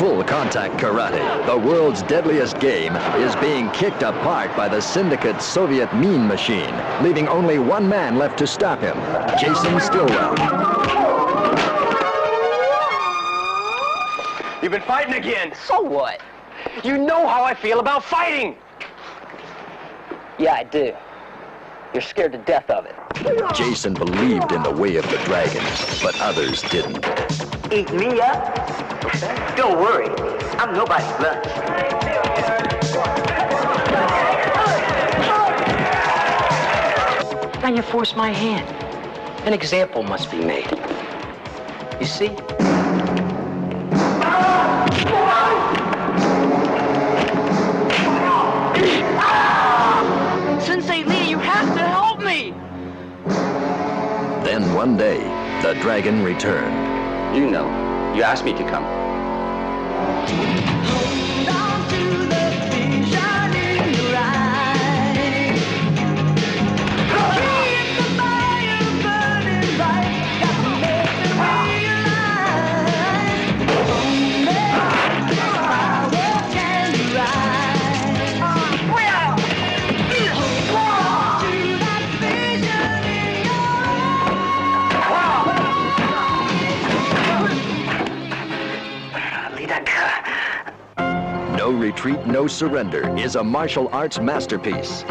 Full Contact Karate, the world's deadliest game, is being kicked apart by the Syndicate Soviet Mean Machine, leaving only one man left to stop him, Jason Stillwell. You've been fighting again. So what? You know how I feel about fighting. Yeah, I do. You're scared to death of it. Jason believed in the way of the dragon, but others didn't. Eat me up? Don't worry, I'm nobody's lunch. Then you force my hand. An example must be made. You see? Sensei Lee, you have to help me! Then one day, the dragon returned. You know, you asked me to come. No Retreat, No Surrender is a martial arts masterpiece.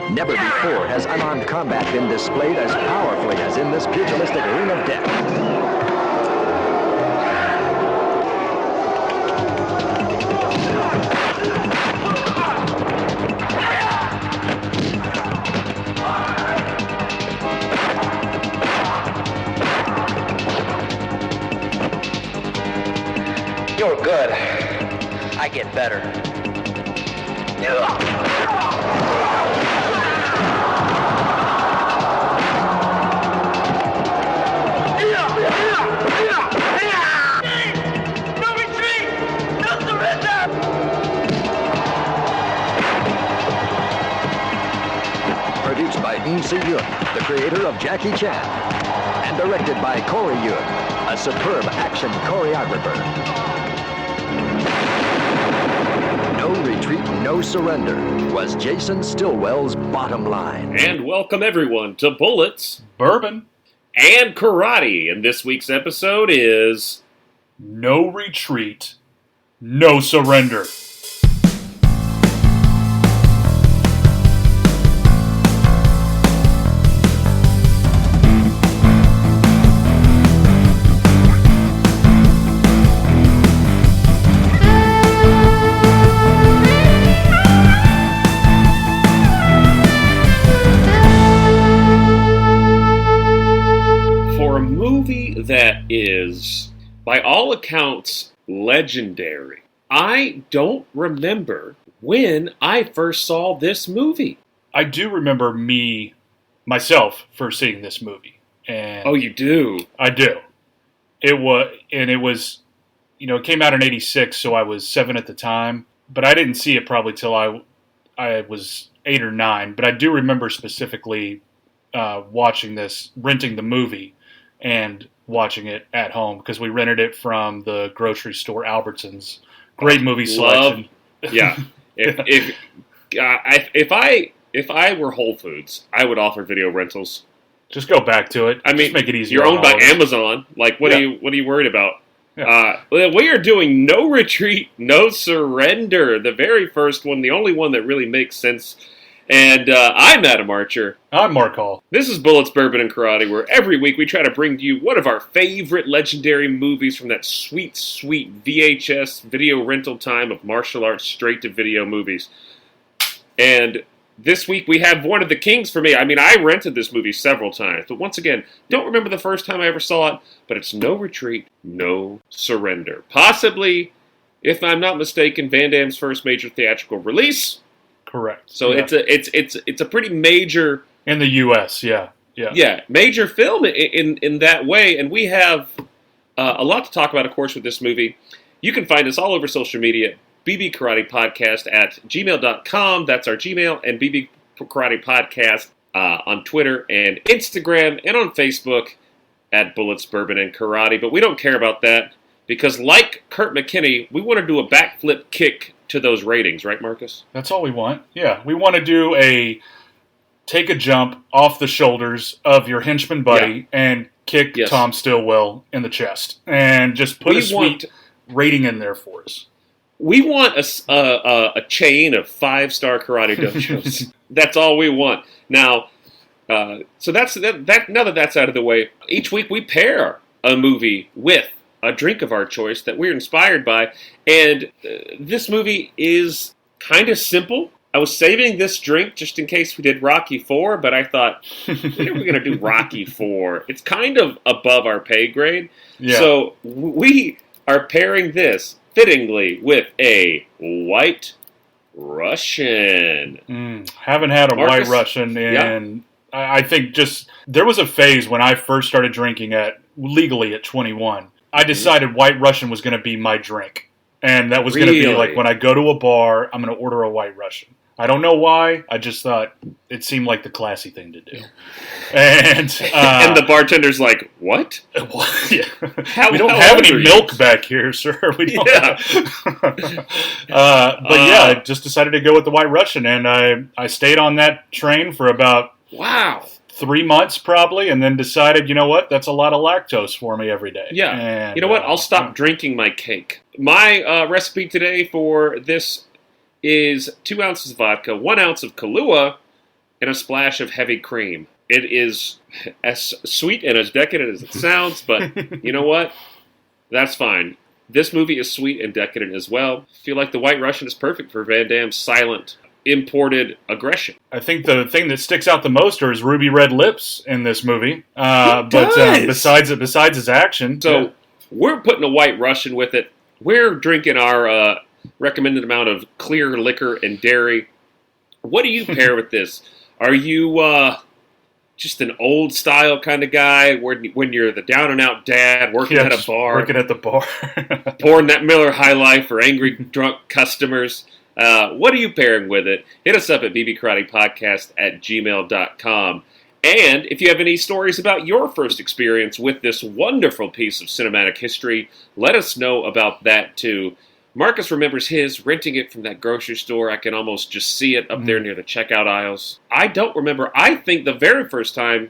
Never before has unarmed combat been displayed as powerfully as in this pugilistic ring of death. You're good. I get better. No retreat! No surrender! Produced by Si-Yun, the creator of Jackie Chan, and directed by Corey Yun, a superb action choreographer. No Retreat, No Surrender was Jason Stillwell's bottom line. And welcome everyone to Bullets, Bourbon, and Karate. And this week's episode is... No Retreat, No Surrender. That is, by all accounts, legendary. I don't remember when I first saw this movie. I do remember myself first seeing this movie. And oh, you do? I do. It was, it came out in 86, so I was 7 at the time. But I didn't see it probably till I was 8 or 9. But I do remember specifically watching this, renting the movie, and watching it at home because we rented it from the grocery store Albertsons. Great movie selection. Yeah. If I were Whole Foods, I would offer video rentals. Just go back to it. I mean, just make it easier. You're owned by Amazon. Like, what are you worried about? Yeah. We are doing No Retreat, No Surrender. The very first one, the only one that really makes sense. And I'm Adam Archer. I'm Mark Hall. This is Bullets, Bourbon, and Karate, where every week we try to bring to you one of our favorite legendary movies from that sweet, sweet VHS video rental time of martial arts straight-to-video movies. And this week we have one of the kings for me. I mean, I rented this movie several times, but once again, don't remember the first time I ever saw it, but it's No Retreat, No Surrender. Possibly, if I'm not mistaken, Van Damme's first major theatrical release. Correct. So yeah. It's a pretty major in the U.S. Yeah, major film in that way, and we have a lot to talk about, of course, with this movie. You can find us all over social media. BB Karate Podcast at gmail.com. That's our Gmail, and BB Karate Podcast on Twitter and Instagram and on Facebook at Bullets, Bourbon, and Karate. But we don't care about that. Because like Kurt McKinney, we want to do a backflip kick to those ratings, right, Marcus? That's all we want. Yeah, we want to take a jump off the shoulders of your henchman buddy and kick Tom Stillwell in the chest. And just put a sweet rating in there for us. We want a chain of 5-star karate dojos. That's all we want. Now, so that's that. Now that that's out of the way, each week we pair a movie with a drink of our choice that we're inspired by, and this movie is kind of simple. I was saving this drink just in case we did Rocky IV, but I thought, when are we going to do Rocky IV? It's kind of above our pay grade. Yeah. So we are pairing this fittingly with a White Russian. Haven't had a White Russian in, I think there was a phase when I first started drinking legally at 21. I decided White Russian was going to be my drink. And that was going to be like, when I go to a bar, I'm going to order a White Russian. I don't know why. I just thought it seemed like the classy thing to do. And and the bartender's like, what? We don't have any milk back here, sir. We don't I just decided to go with the White Russian. And I stayed on that train for about 3 months probably, and then decided, you know what, that's a lot of lactose for me every day. Yeah. And, you know what, I'll stop drinking my cake. My recipe today for this is 2 ounces of vodka, 1 ounce of Kahlua, and a splash of heavy cream. It is as sweet and as decadent as it sounds, but you know what? That's fine. This movie is sweet and decadent as well. I feel like the White Russian is perfect for Van Damme's silent, imported aggression. I think the thing that sticks out the most are his ruby red lips in this movie. Besides his action. So we're putting a White Russian with it. We're drinking our recommended amount of clear liquor and dairy. What do you pair with this? Are you just an old style kind of guy when you're the down and out dad working at a bar? Working at the bar. Pouring that Miller High Life for angry drunk customers. What are you pairing with it? Hit us up at bbkaratepodcast@gmail.com. And if you have any stories about your first experience with this wonderful piece of cinematic history, let us know about that too. Marcus remembers his renting it from that grocery store. I can almost just see it up there near the checkout aisles. I don't remember. I think the very first time,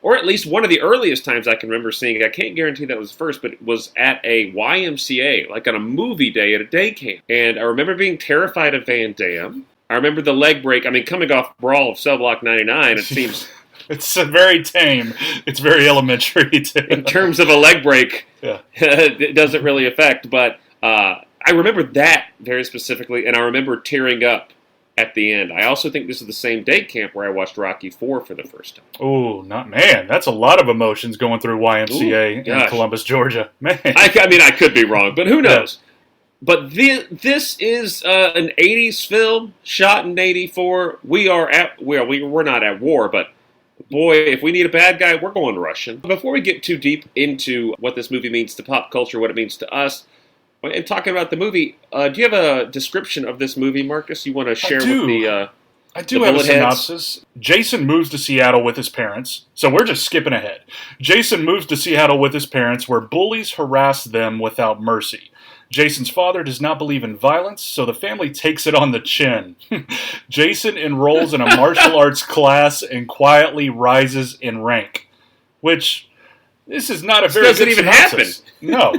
or at least one of the earliest times I can remember seeing it, I can't guarantee that was first, but it was at a YMCA, like on a movie day at a day camp. And I remember being terrified of Van Damme. I remember the leg break. I mean, coming off Brawl of Cell Block 99, it seems... It's very tame. It's very elementary, too. In terms of a leg break, it doesn't really affect, but... I remember that very specifically, and I remember tearing up at the end. I also think this is the same day camp where I watched Rocky IV for the first time. Oh, that's a lot of emotions going through YMCA in Columbus, Georgia. Man. I mean, I could be wrong, but who knows? Yeah. But this is an 80s film shot in 84. We're not at war, but boy, if we need a bad guy, we're going Russian. Before we get too deep into what this movie means to pop culture, what it means to us, and talking about the movie, do you have a description of this movie, Marcus? You want to share with the I do have a synopsis. Jason moves to Seattle with his parents. So we're just skipping ahead. Jason moves to Seattle with his parents where bullies harass them without mercy. Jason's father does not believe in violence, so the family takes it on the chin. Jason enrolls in a martial arts class and quietly rises in rank. Which... This is not a very good synopsis. No.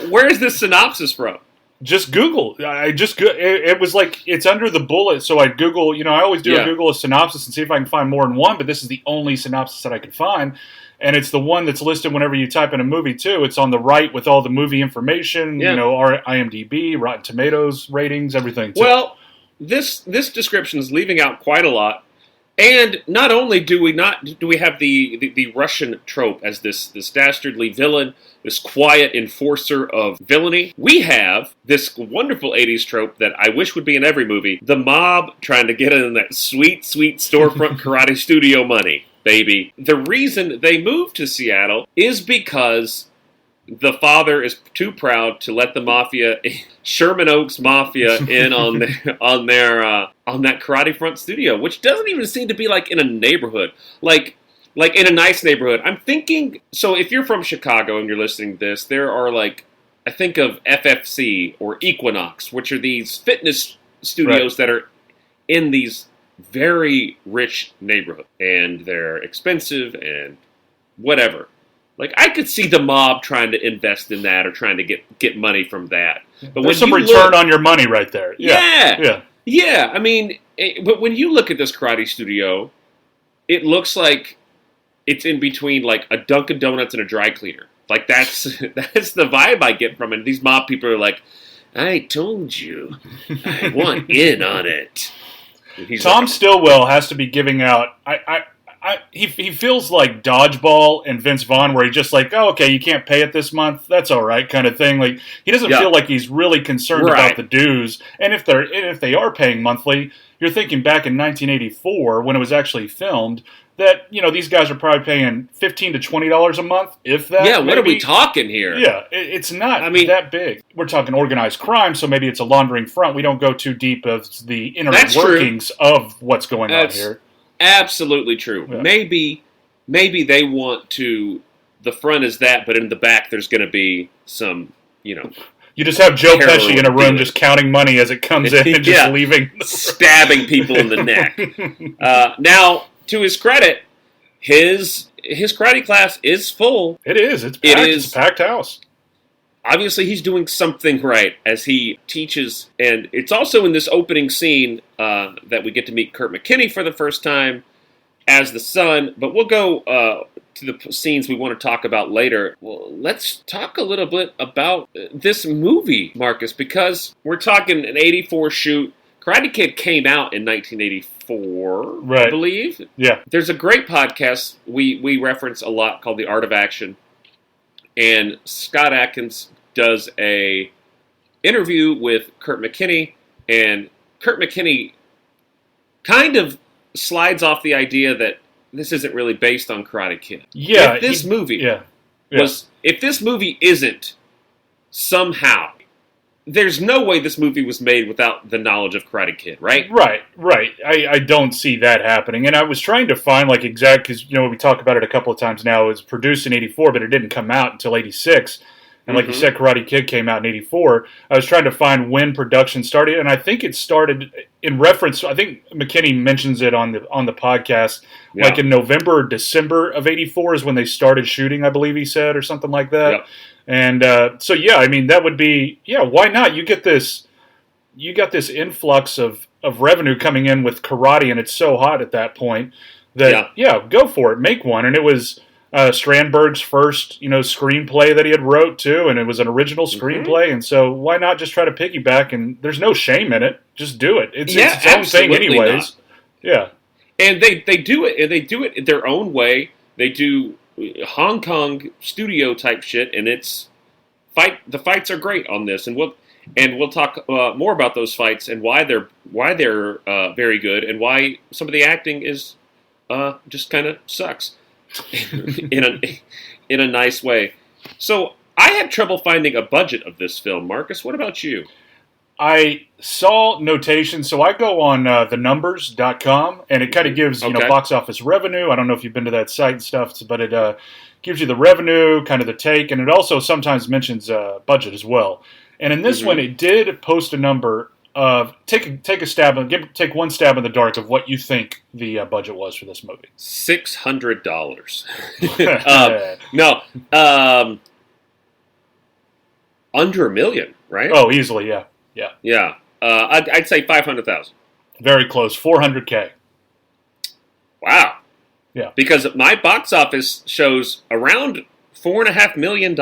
Where is this synopsis from? Just Google. It was like, it's under the bullet, so I'd Google, I always do Google a synopsis and see if I can find more than one, but this is the only synopsis that I could find, and it's the one that's listed whenever you type in a movie, too. It's on the right with all the movie information, our IMDb, Rotten Tomatoes ratings, everything, too. Well, this description is leaving out quite a lot. And not only do we have the Russian trope as this dastardly villain, this quiet enforcer of villainy, we have this wonderful 80s trope that I wish would be in every movie, the mob trying to get in that sweet, sweet storefront karate studio money, baby. The reason they moved to Seattle is because the father is too proud to let the mafia, Sherman Oaks Mafia, in on that karate front studio, which doesn't even seem to be like in a neighborhood. Like like in a nice neighborhood. I'm thinking, so if you're from Chicago and you're listening to this, there are like, I think of FFC or Equinox, which are these fitness studios that are in these very rich neighborhoods, and they're expensive and whatever. Like, I could see the mob trying to invest in that or trying to get money from that. But There's some return on your money right there. Yeah. I mean, but when you look at this karate studio, it looks like it's in between like a Dunkin' Donuts and a dry cleaner. Like, that's the vibe I get from it. These mob people are like, I told you, I want in on it. Tom Stillwell has to be giving out. He feels like Dodgeball and Vince Vaughn, where he's just like, oh, okay, you can't pay it this month. That's all right, kind of thing. Like, he doesn't feel like he's really concerned about the dues. And if they are paying monthly, you're thinking back in 1984 when it was actually filmed, that, you know, these guys are probably paying $15 to $20 a month, if that. Yeah, what are we talking here? Yeah, it's not that big. We're talking organized crime, so maybe it's a laundering front. We don't go too deep of the inner workings of what's going on here. Absolutely true. Yeah. Maybe they want to, the front is that, but in the back there's going to be some, you know. You just have Joe Pesci in a room just counting money as it comes in and just leaving. Stabbing people in the neck. Now, to his credit, his karate class is full. It is. It's packed. It's a packed house. Obviously, he's doing something right as he teaches. And it's also in this opening scene that we get to meet Kurt McKinney for the first time as the son. But we'll go to the scenes we want to talk about later. Well, let's talk a little bit about this movie, Marcus, because we're talking an 84 shoot. Karate Kid came out in 1984, I believe. Yeah. There's a great podcast we reference a lot called The Art of Action. And Scott Adkins does a interview with Kurt McKinney, and Kurt McKinney kind of slides off the idea that this isn't really based on Karate Kid. Yeah. If this movie isn't somehow, there's no way this movie was made without the knowledge of Karate Kid, right? Right. I don't see that happening. And I was trying to find, like, because, you know, we talk about it a couple of times now. It was produced in 84, but it didn't come out until 86. And like you said, Karate Kid came out in 84. I was trying to find when production started, and I think it started in reference. I think McKinney mentions it on the podcast, like in November or December of 84 is when they started shooting, I believe he said, or something like that. Yep. And so, yeah, I mean, that would be, why not? You got this influx of revenue coming in with karate, and it's so hot at that point that, go for it, make one. And it was Strandberg's first, screenplay that he had wrote, too, and it was an original screenplay, and so why not just try to piggyback? And there's no shame in it. Just do it. It's its own thing anyways. Not. Yeah. And they do it, and they do it their own way. They do Hong Kong studio type shit, and the fights are great on this, and we'll talk more about those fights and why they're very good, and why some of the acting is just kind of sucks in a nice way. So I had trouble finding a budget of this film. Marcus, what about you? I saw notations, so I go on thenumbers.com, and it kind of gives box office revenue. I don't know if you've been to that site and stuff, but it gives you the revenue, kind of the take, and it also sometimes mentions budget as well. And in this one, it did post a number of take one stab in the dark of what you think the budget was for this movie. $600. No, under $1 million, right? Oh, easily, yeah. Yeah. I'd say 500,000. Very close, 400K. Wow. Yeah. Because my box office shows around $4.5 million.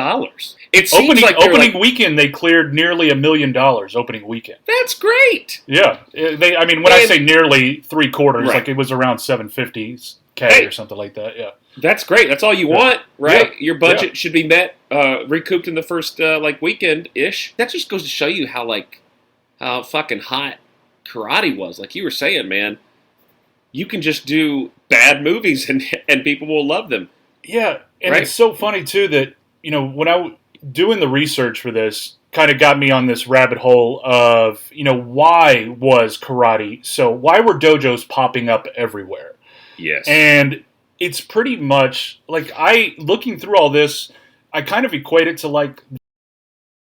It seems opening weekend they cleared nearly $1 million. Opening weekend. That's great. Yeah. When I say nearly 3/4, like it was around 750K or something like that. Yeah. That's great. That's all you want, right? Yeah. Your budget should be met, recouped in the first weekend ish. That just goes to show you how fucking hot karate was. Like you were saying, man, you can just do bad movies and people will love them. Yeah, and it's so funny too that when I doing the research for this, kind of got me on this rabbit hole of why was karate why were dojos popping up everywhere? Yes, and it's pretty much like looking through all this, I kind of equate it to like